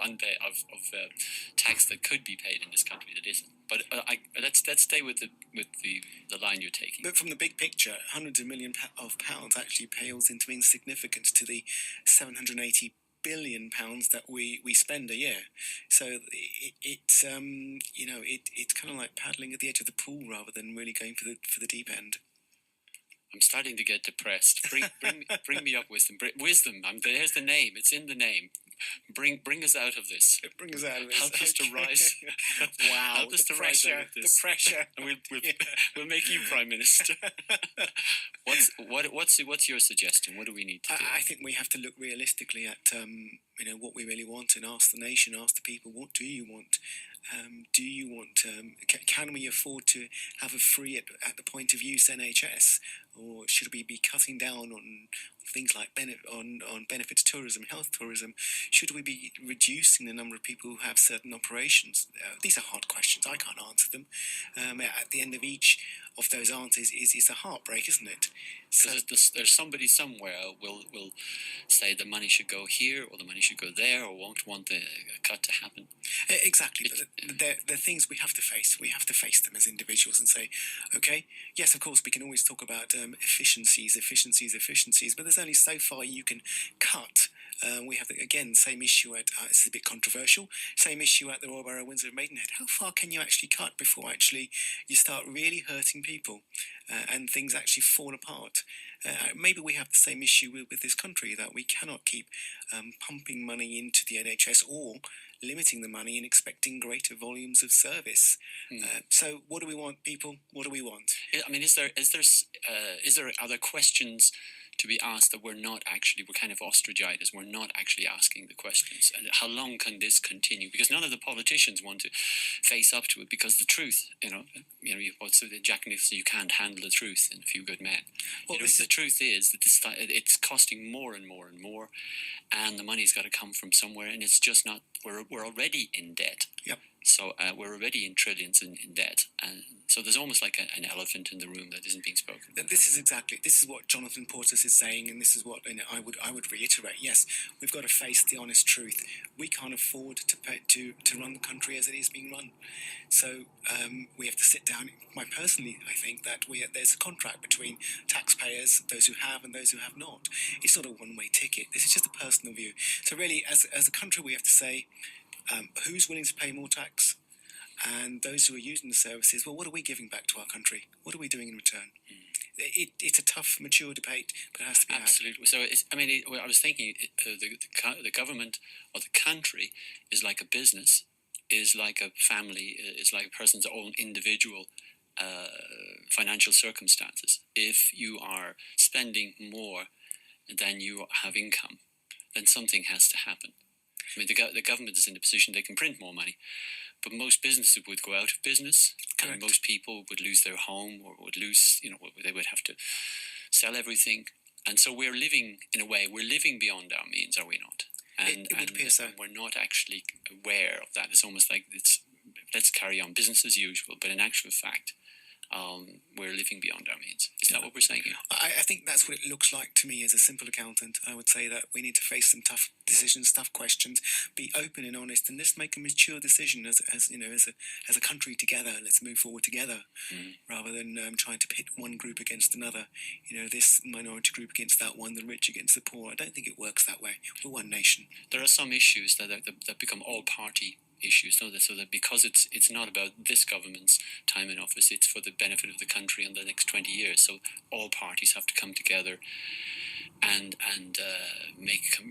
Speaker 2: tax that could be paid in this country that isn't. But let's stay with the line you're taking.
Speaker 3: But from the big picture, hundreds of millions of pounds actually pales into insignificance to the 780 billion pounds that we spend a year. So it's kind of like paddling at the edge of the pool rather than really going for the deep end.
Speaker 2: I'm starting to get depressed. Bring me up wisdom. Wisdom. There's the name. It's in the name. Bring us out of this.
Speaker 3: Bring us out of this.
Speaker 2: Help us to rise.
Speaker 3: Wow.
Speaker 2: Help us to rise out of this.
Speaker 3: The pressure.
Speaker 2: And we'll make you prime minister. What's your suggestion? What do we need to do?
Speaker 3: I think we have to look realistically at what we really want and ask the nation, ask the people, what do you want? Do you want? Can we afford to have a free at the point of use NHS, or should we be cutting down on things like benefits tourism, health tourism? Should we be reducing the number of people who have certain operations? These are hard questions. I can't answer them. At the end of each of those answers is a heartbreak, isn't it?
Speaker 2: So there's somebody somewhere will say the money should go here or the money should go there, or won't want the cut to happen.
Speaker 3: Exactly. But they're things we have to face. We have to face them as individuals and say, okay, yes, of course, we can always talk about efficiencies, but there's only so far you can cut. We have, again, same issue at, this is a bit controversial, same issue at the Royal Borough of Windsor of Maidenhead. How far can you actually cut before actually you start really hurting people and things actually fall apart? Maybe we have the same issue with this country, that we cannot keep pumping money into the NHS or limiting the money and expecting greater volumes of service. So what do we want, people? What do we want?
Speaker 2: I mean, is there other questions to be asked that we're kind of ostracized as we're not actually asking the questions? And how long can this continue? Because none of the politicians want to face up to it, because the truth, Jack Nicholson, you can't handle the truth in A Few Good Men.
Speaker 3: Well,
Speaker 2: the truth is that it's costing more and more and more, and the money's got to come from somewhere, and it's just not, we're already in debt.
Speaker 3: Yep.
Speaker 2: So we're already in trillions in debt, and so there's almost like an elephant in the room that isn't being spoken.
Speaker 3: This is what Jonathan Portis is saying, and this is what I would reiterate. Yes, we've got to face the honest truth. We can't afford to run the country as it is being run. So we have to sit down. Personally, I think that there's a contract between taxpayers, those who have and those who have not. It's not a one-way ticket. This is just a personal view. So really, as a country, we have to say, who's willing to pay more tax? And those who are using the services, well, what are we giving back to our country? What are we doing in return? It's a tough, mature debate, but it has to be
Speaker 2: absolutely. So, I was thinking the government or the country is like a business, is like a family, is like a person's own individual financial circumstances. If you are spending more than you have income, then something has to happen. I mean, the government is in a position they can print more money, but most businesses would go out of business.
Speaker 3: Correct.
Speaker 2: And most people would lose their home, or would lose, they would have to sell everything. And so we're living, in a way, beyond our means, are we not? And,
Speaker 3: it would appear so.
Speaker 2: And we're not actually aware of that. It's almost like let's carry on business as usual, but in actual fact, we're living beyond our means. Is that what we're saying here?
Speaker 3: I think that's what it looks like to me as a simple accountant. I would say that we need to face some tough decisions, tough questions, be open and honest, and just make a mature decision as a country together. Let's move forward together, rather than trying to pit one group against another. This minority group against that one, the rich against the poor. I don't think it works that way. We're one nation.
Speaker 2: There are some issues that become all-party issues, so that because it's not about this government's time in office, it's for the benefit of the country in the next 20 years. So all parties have to come together and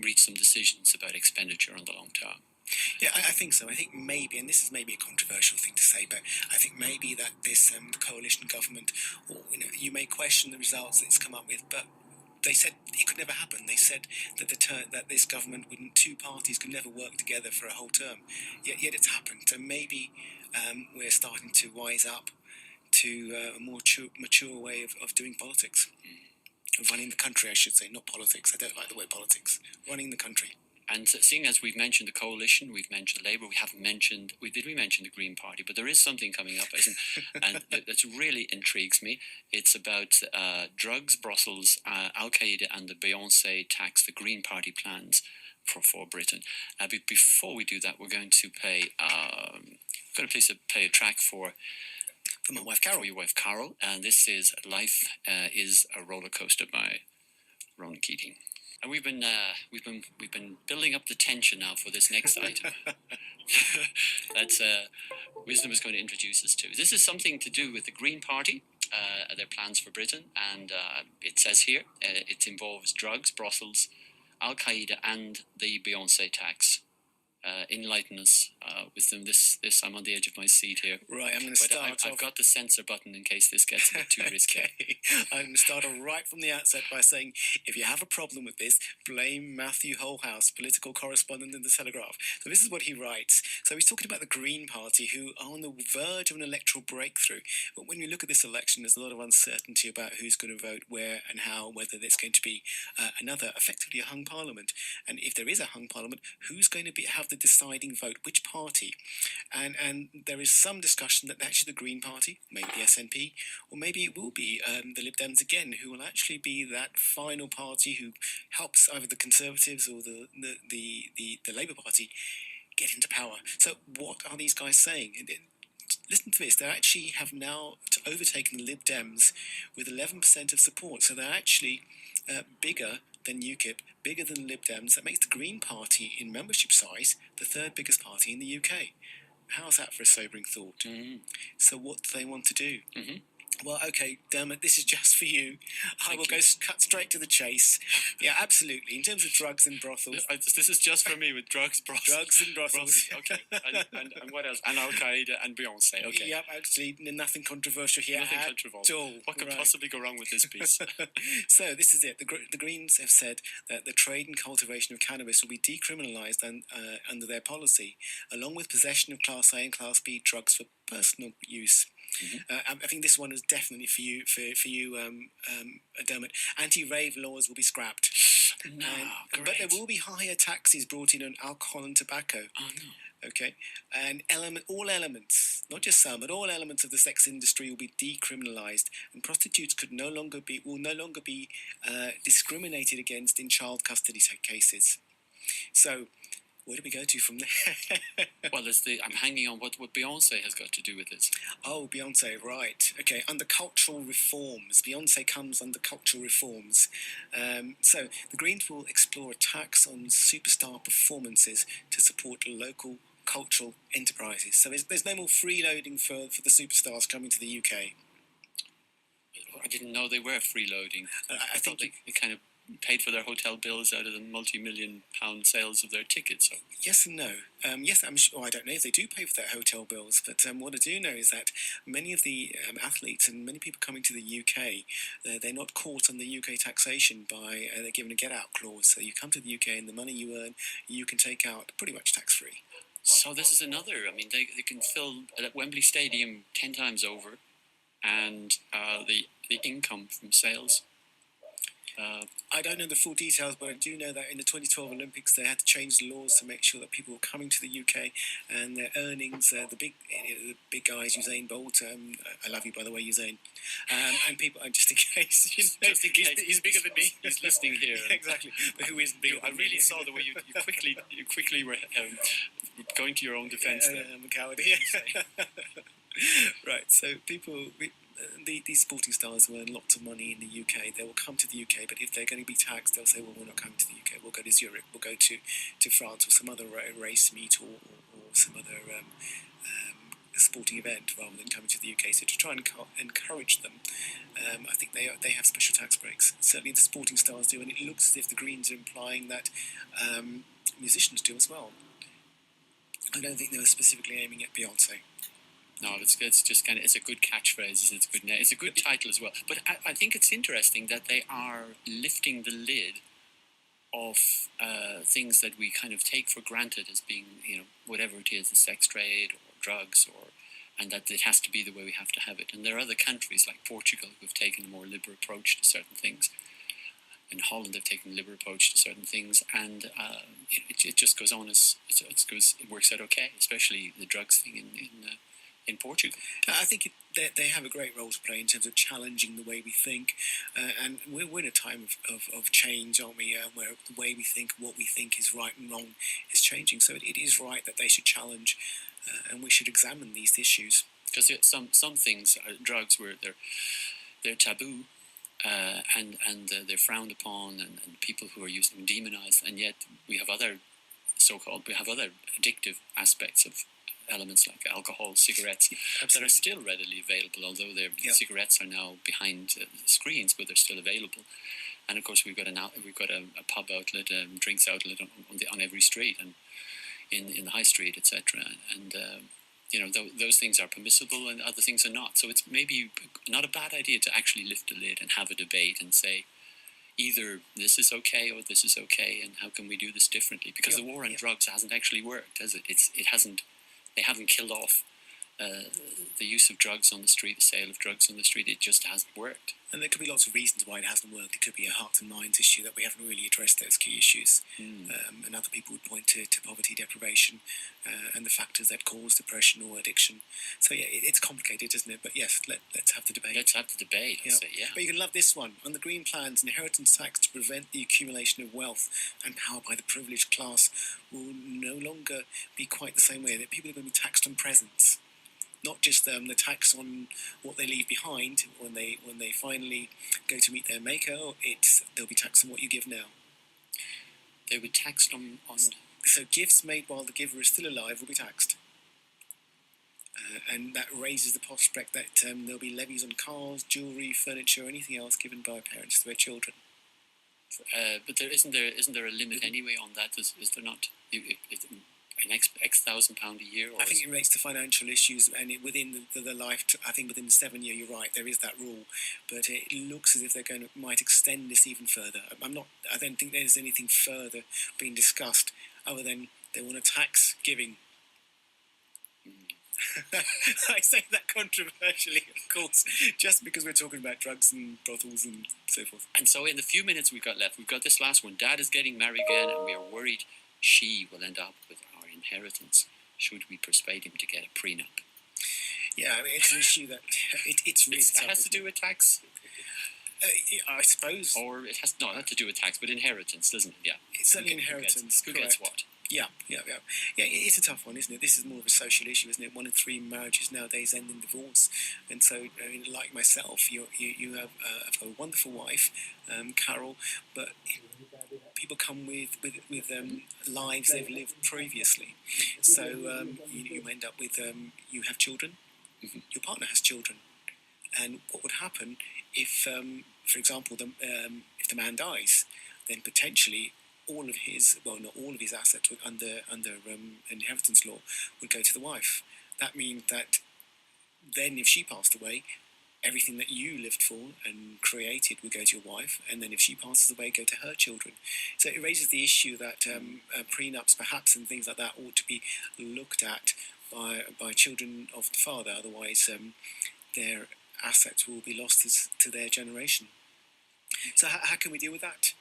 Speaker 2: reach some decisions about expenditure on the long term.
Speaker 3: Yeah, I think so. I think maybe, and this is maybe a controversial thing to say, but I think maybe that this the coalition government, or you may question the results that it's come up with, but they said it could never happen. They said that that this government two parties could never work together for a whole term. Yet it's happened. So maybe we're starting to wise up to a more mature way of doing politics, of running the country. I should say, not politics. I don't like the word politics. Running the country.
Speaker 2: And seeing as we've mentioned the coalition, we've mentioned Labour, we haven't mentioned, we mention the Green Party, but there is something coming up, and that really intrigues me. It's about drugs, Brussels, Al-Qaeda and the Beyonce tax, the Green Party plans for Britain. But before we do that, we're going to play a track for
Speaker 3: my wife Carol.
Speaker 2: For your wife Carol, and this is Life is a Roller Coaster by Ronan Keating. And we've been building up the tension now for this next item. That Wisdom is going to introduce us to. This is something to do with the Green Party, their plans for Britain, and it says here it involves drugs, Brussels, Al-Qaeda, and the Beyonce tax. Enlighten us, Wisdom. This I'm on the edge of my seat here.
Speaker 3: Right, I'm going to start.
Speaker 2: I've got the censor button in case this gets a bit too risky.
Speaker 3: Okay. I'm going to start off right from the outset by saying, if you have a problem with this, blame Matthew Holhouse, political correspondent in the Telegraph. So this is what he writes. So he's talking about the Green Party, who are on the verge of an electoral breakthrough. But when you look at this election, there's a lot of uncertainty about who's going to vote where and how, whether there's going to be effectively a hung parliament. And if there is a hung parliament, who's going to have the deciding vote, which party? And there is some discussion that actually the Green Party, maybe the SNP, or maybe it will be the Lib Dems again, who will actually be that final party who helps either the Conservatives or the Labour Party get into power. So what are these guys saying? Listen to this, they actually have now overtaken the Lib Dems with 11% of support, so they're actually bigger than UKIP, bigger than Lib Dems. That makes the Green Party in membership size the third biggest party in the UK. How's that for a sobering thought? Mm-hmm. So what do they want to do? Mm-hmm. Well, okay, Dermot, this is just for you. I will cut straight to the chase. Yeah, absolutely. In terms of drugs and brothels.
Speaker 2: This is just for me with drugs, brothels.
Speaker 3: Drugs and brothels.
Speaker 2: Okay. And what else? And Al-Qaeda and Beyonce. Okay.
Speaker 3: Yep, actually, nothing controversial here at all.
Speaker 2: What could possibly go wrong with this piece?
Speaker 3: So this is it. The Greens have said that the trade and cultivation of cannabis will be decriminalised under their policy, along with possession of Class A and Class B drugs for personal use. Mm-hmm. I think this one is definitely for you, Dermot. Anti-rave laws will be scrapped.
Speaker 2: No,
Speaker 3: but there will be higher taxes brought in on alcohol and tobacco.
Speaker 2: Oh no.
Speaker 3: Okay, and all elements, not just some, but all elements of the sex industry will be decriminalised, and prostitutes will no longer be discriminated against in child custody cases. So, where do we go to from there?
Speaker 2: Well, I'm hanging on what Beyonce has got to do with this.
Speaker 3: Oh, Beyonce, right. Okay, under cultural reforms. Beyonce comes under cultural reforms. So the Greens will explore a tax on superstar performances to support local cultural enterprises. So there's no more freeloading for the superstars coming to the UK.
Speaker 2: I didn't know they were freeloading. I thought they kind of paid for their hotel bills out of the multi-million pound sales of their tickets. So.
Speaker 3: Yes and no. Yes, I'm sure. I don't know if they do pay for their hotel bills, but what I do know is that many of the athletes and many people coming to the UK, they're not caught on the UK taxation by they're given a get-out clause. So you come to the UK and the money you earn, you can take out pretty much tax-free.
Speaker 2: So this is another. I mean, they can fill Wembley Stadium 10 times over, and the income from sales.
Speaker 3: I don't know the full details, but I do know that in the 2012 Olympics they had to change the laws to make sure that people were coming to the UK and their earnings, the big guys, Usain Bolt, I love you by the way, Usain, and people, just in case,
Speaker 2: Just in case
Speaker 3: he's bigger than me.
Speaker 2: He's listening here.
Speaker 3: Exactly, but who isn't bigger?
Speaker 2: I really saw the way you quickly were going to your own defence there.
Speaker 3: I'm a coward. Yeah. Right, so these sporting stars who earn lots of money in the UK, they will come to the UK, but if they're going to be taxed, they'll say, well, we're not coming to the UK, we'll go to Zurich, we'll go to France or some other race meet or some other sporting event rather than coming to the UK. So to try and encourage them, I think they have special tax breaks. Certainly the sporting stars do, and it looks as if the Greens are implying that musicians do as well. I don't think they were specifically aiming at Beyonce.
Speaker 2: No, it's just kind of, it's a good catchphrase. It's a good title as well. But I think it's interesting that they are lifting the lid of things that we kind of take for granted as being, whatever it is, the sex trade or drugs, and that it has to be the way we have to have it. And there are other countries like Portugal who have taken a more liberal approach to certain things. In Holland, they've taken a liberal approach to certain things, and it just goes on it works out okay, especially the drugs thing in Portugal.
Speaker 3: I think they have a great role to play in terms of challenging the way we think, and we're in a time of change, aren't we? Where the way we think, what we think is right and wrong, is changing. So it is right that they should challenge, and we should examine these issues.
Speaker 2: Because some things, drugs, where they're taboo, and they're frowned upon, and people who are using them demonized, and yet we have other addictive aspects of elements like alcohol, cigarettes, that are still readily available, although cigarettes are now behind screens, but they're still available. And of course, we've got a pub outlet, drinks outlet on every street, and in the high street, etc. And those things are permissible, and other things are not. So it's maybe not a bad idea to actually lift the lid and have a debate and say, either this is okay or this is okay, and how can we do this differently? Because the war on drugs hasn't actually worked, has it? They haven't killed off the use of drugs on the street, the sale of drugs on the street. It just hasn't worked.
Speaker 3: And there could be lots of reasons why it hasn't worked. It could be a hearts and minds issue that we haven't really addressed those key issues. And other people would point to poverty, deprivation, and the factors that cause depression or addiction. So yeah, it's complicated, isn't it? But yes, let's have the debate.
Speaker 2: Let's have the debate.
Speaker 3: But you can love this one. On the Green Plan's inheritance tax to prevent the accumulation of wealth and power by the privileged class will no longer be quite the same way. That people are going to be taxed on presents. Not just the tax on what they leave behind when they finally go to meet their maker. They'll be taxed on what you give now.
Speaker 2: They will be taxed on.
Speaker 3: So gifts made while the giver is still alive will be taxed, and that raises the prospect that there'll be levies on cars, jewellery, furniture, or anything else given by parents to their children.
Speaker 2: But isn't there a limit anyway on that? Is there not? An X £1,000 a year?
Speaker 3: I think it relates to financial issues, and within the life. I think within the 7 year, you're right. There is that rule, but it looks as if they're might extend this even further. I don't think there's anything further being discussed other than they want to tax giving. I say that controversially, of course, just because we're talking about drugs and brothels and so forth.
Speaker 2: And so, in the few minutes we've got left, we've got this last one. Dad is getting married again, and we are worried she will end up with our inheritance. Should we persuade him to get a prenup?
Speaker 3: Yeah, I mean, it's an issue that it's really
Speaker 2: it has to do with tax.
Speaker 3: I suppose,
Speaker 2: or it has not to do with tax, but inheritance, doesn't it? Yeah,
Speaker 3: it's certainly inheritance.
Speaker 2: Who gets what?
Speaker 3: Yeah. It's a tough one, isn't it? This is more of a social issue, isn't it? 1 in 3 marriages nowadays end in divorce, and so, like myself, you have a wonderful wife, Carol, but people come with lives they've lived previously. So you end up with you have children, your partner has children, and what would happen if, for example, if the man dies, then potentially all of his, well, not all of his assets under inheritance law would go to the wife. That means that then if she passed away, everything that you lived for and created would go to your wife, and then if she passes away, go to her children. So it raises the issue that prenups, perhaps, and things like that ought to be looked at by children of the father. Otherwise, their assets will be lost to their generation. So how can we deal with that?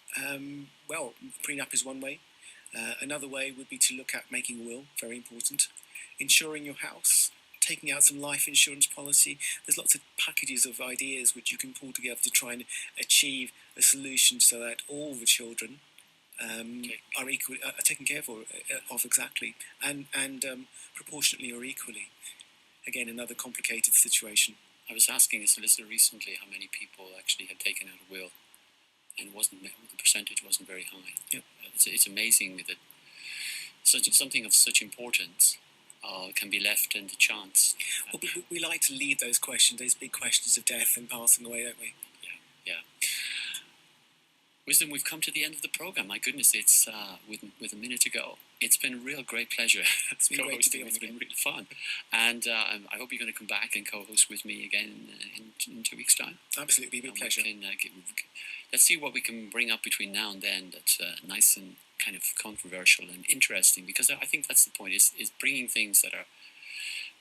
Speaker 3: Well, prenup is one way. Another way would be to look at making a will, very important. Insuring your house, taking out some life insurance policy. There's lots of packages of ideas which you can pull together to try and achieve a solution so that all the children are taken care of exactly, and proportionately or equally. Again, another complicated situation.
Speaker 2: I was asking a solicitor recently how many people actually had taken out a will, and the percentage wasn't very high.
Speaker 3: Yep.
Speaker 2: It's amazing that something of such importance can be left in the chance.
Speaker 3: Well, we like to leave those questions, those big questions of death and passing away, don't we?
Speaker 2: Yeah. Wisdom, we've come to the end of the program. My goodness, it's with a minute to go. It's been a real great pleasure.
Speaker 3: It's been great to be on
Speaker 2: It's been
Speaker 3: again.
Speaker 2: really fun. And I hope you're going to come back and co-host with me again in 2 weeks' time.
Speaker 3: Absolutely, it'll be a pleasure.
Speaker 2: Let's see what we can bring up between now and then that's nice and kind of controversial and interesting, because I think that's the point, is bringing things that are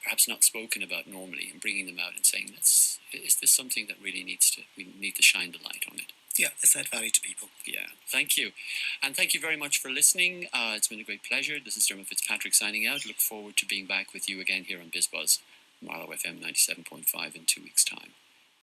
Speaker 2: perhaps not spoken about normally and bringing them out and saying, is this something that really we need to shine the light on it.
Speaker 3: Yeah, let's add value to people.
Speaker 2: Yeah, thank you. And thank you very much for listening. It's been a great pleasure. This is Dermot Fitzpatrick signing out. Look forward to being back with you again here on Biz Buzz, Marlow FM 97.5 in 2 weeks' time.